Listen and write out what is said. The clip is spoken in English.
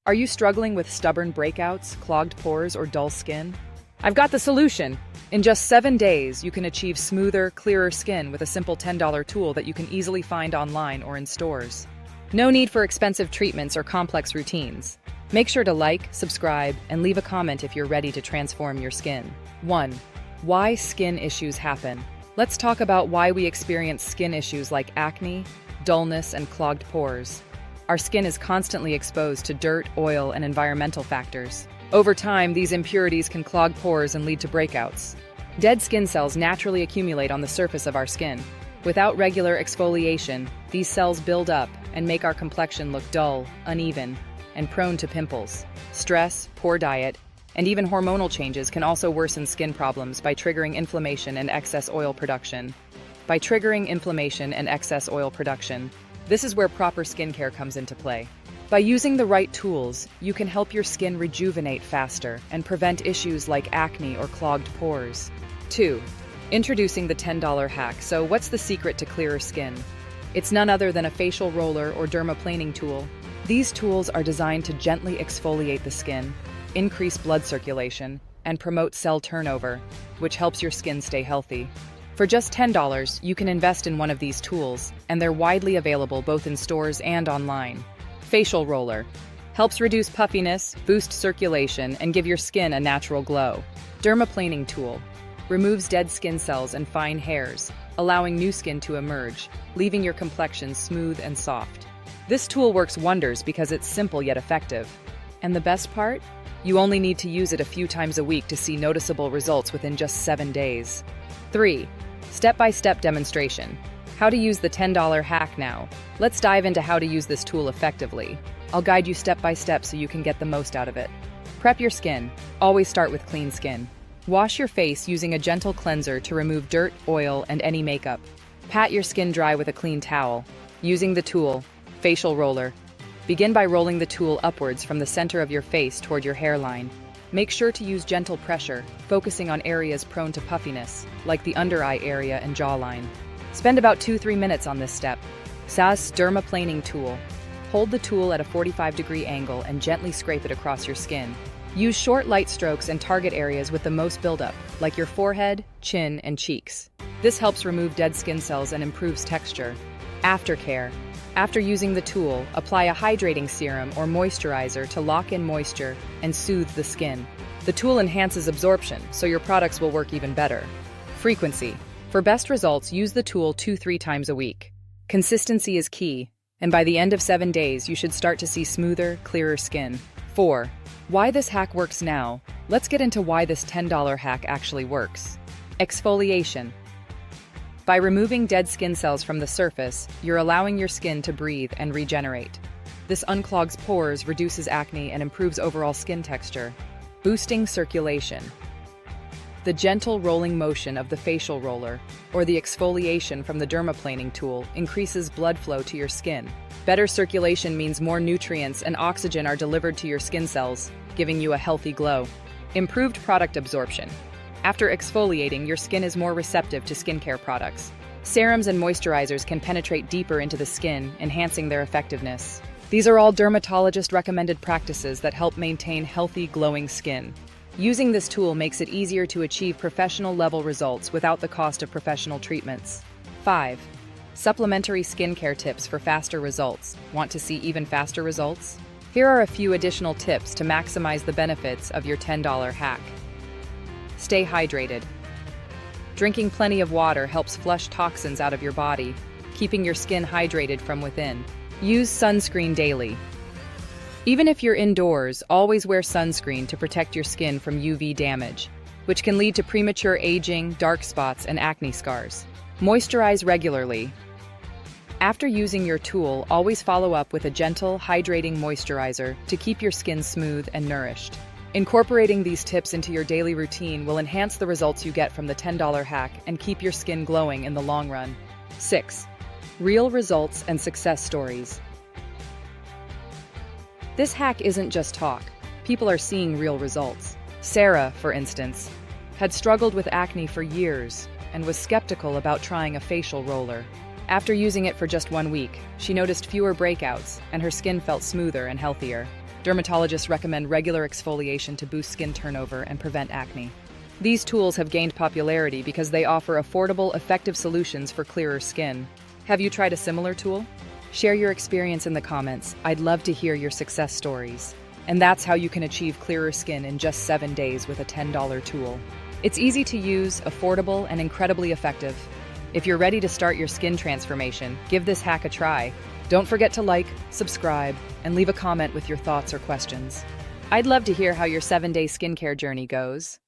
Are you struggling with stubborn breakouts, clogged pores, or dull skin? I've got the solution! In just 7 days, you can achieve smoother, clearer skin with a simple $10 tool that you can easily find online or in stores. No need for expensive treatments or complex routines. Make sure to like, subscribe, and leave a comment if you're ready to transform your skin. 1. Why skin issues happen. Let's talk about why we experience skin issues like acne, dullness, and clogged pores. Our skin is constantly exposed to dirt, oil, and environmental factors. Over time, these impurities can clog pores and lead to breakouts. Dead skin cells naturally accumulate on the surface of our skin. Without regular exfoliation, these cells build up and make our complexion look dull, uneven, and prone to pimples. Stress, poor diet, and even hormonal changes can also worsen skin problems by triggering inflammation and excess oil production. This is where proper skincare comes into play. By using the right tools, you can help your skin rejuvenate faster and prevent issues like acne or clogged pores. 2. Introducing the $10 hack. So what's the secret to clearer skin? It's none other than a facial roller or dermaplaning tool. These tools are designed to gently exfoliate the skin, increase blood circulation, and promote cell turnover, which helps your skin stay healthy. For just $10, you can invest in one of these tools, and they're widely available both in stores and online. Facial roller helps reduce puffiness, boost circulation, and give your skin a natural glow. Dermaplaning tool removes dead skin cells and fine hairs, allowing new skin to emerge, leaving your complexion smooth and soft. This tool works wonders because it's simple yet effective. And the best part? You only need to use it a few times a week to see noticeable results within just 7 days. 3. Step-by-step demonstration. How to use the $10 hack now. Let's dive into how to use this tool effectively. I'll guide you step by step so you can get the most out of it. Prep your skin. Always start with clean skin. Wash your face using a gentle cleanser to remove dirt, oil, and any makeup. Pat your skin dry with a clean towel. Using the tool, facial roller. Begin by rolling the tool upwards from the center of your face toward your hairline. Make sure to use gentle pressure, focusing on areas prone to puffiness, like the under-eye area and jawline. Spend about 2-3 minutes on this step. SAS Dermaplaning Tool. Hold the tool at a 45-degree angle and gently scrape it across your skin. Use short, light strokes and target areas with the most buildup, like your forehead, chin, and cheeks. This helps remove dead skin cells and improves texture. Aftercare. After using the tool, apply a hydrating serum or moisturizer to lock in moisture and soothe the skin. The tool enhances absorption, so your products will work even better. Frequency. For best results, use the tool 2-3 times a week. Consistency is key, and by the end of 7 days, you should start to see smoother, clearer skin. 4. Why this hack works now. Let's get into why this $10 hack actually works. Exfoliation. By removing dead skin cells from the surface, you're allowing your skin to breathe and regenerate. This unclogs pores, reduces acne, and improves overall skin texture. Boosting circulation. The gentle rolling motion of the facial roller, or the exfoliation from the dermaplaning tool, increases blood flow to your skin. Better circulation means more nutrients and oxygen are delivered to your skin cells, giving you a healthy glow. Improved product absorption. After exfoliating, your skin is more receptive to skincare products. Serums and moisturizers can penetrate deeper into the skin, enhancing their effectiveness. These are all dermatologist-recommended practices that help maintain healthy, glowing skin. Using this tool makes it easier to achieve professional-level results without the cost of professional treatments. 5. Supplementary skincare tips for faster results. Want to see even faster results? Here are a few additional tips to maximize the benefits of your $10 hack. Stay hydrated. Drinking plenty of water helps flush toxins out of your body, keeping your skin hydrated from within. Use sunscreen daily. Even if you're indoors, always wear sunscreen to protect your skin from UV damage, which can lead to premature aging, dark spots, and acne scars. Moisturize regularly. After using your tool, always follow up with a gentle, hydrating moisturizer to keep your skin smooth and nourished. Incorporating these tips into your daily routine will enhance the results you get from the $10 hack and keep your skin glowing in the long run. 6. Real results and success stories. This hack isn't just talk. People are seeing real results. Sarah, for instance, had struggled with acne for years and was skeptical about trying a facial roller. After using it for just 1 week, she noticed fewer breakouts and her skin felt smoother and healthier. Dermatologists recommend regular exfoliation to boost skin turnover and prevent acne. These tools have gained popularity because they offer affordable, effective solutions for clearer skin. Have you tried a similar tool? Share your experience in the comments. I'd love to hear your success stories. And that's how you can achieve clearer skin in just 7 days with a $10 tool. It's easy to use, affordable, and incredibly effective. If you're ready to start your skin transformation, give this hack a try. Don't forget to like, subscribe, and leave a comment with your thoughts or questions. I'd love to hear how your 7-day skincare journey goes.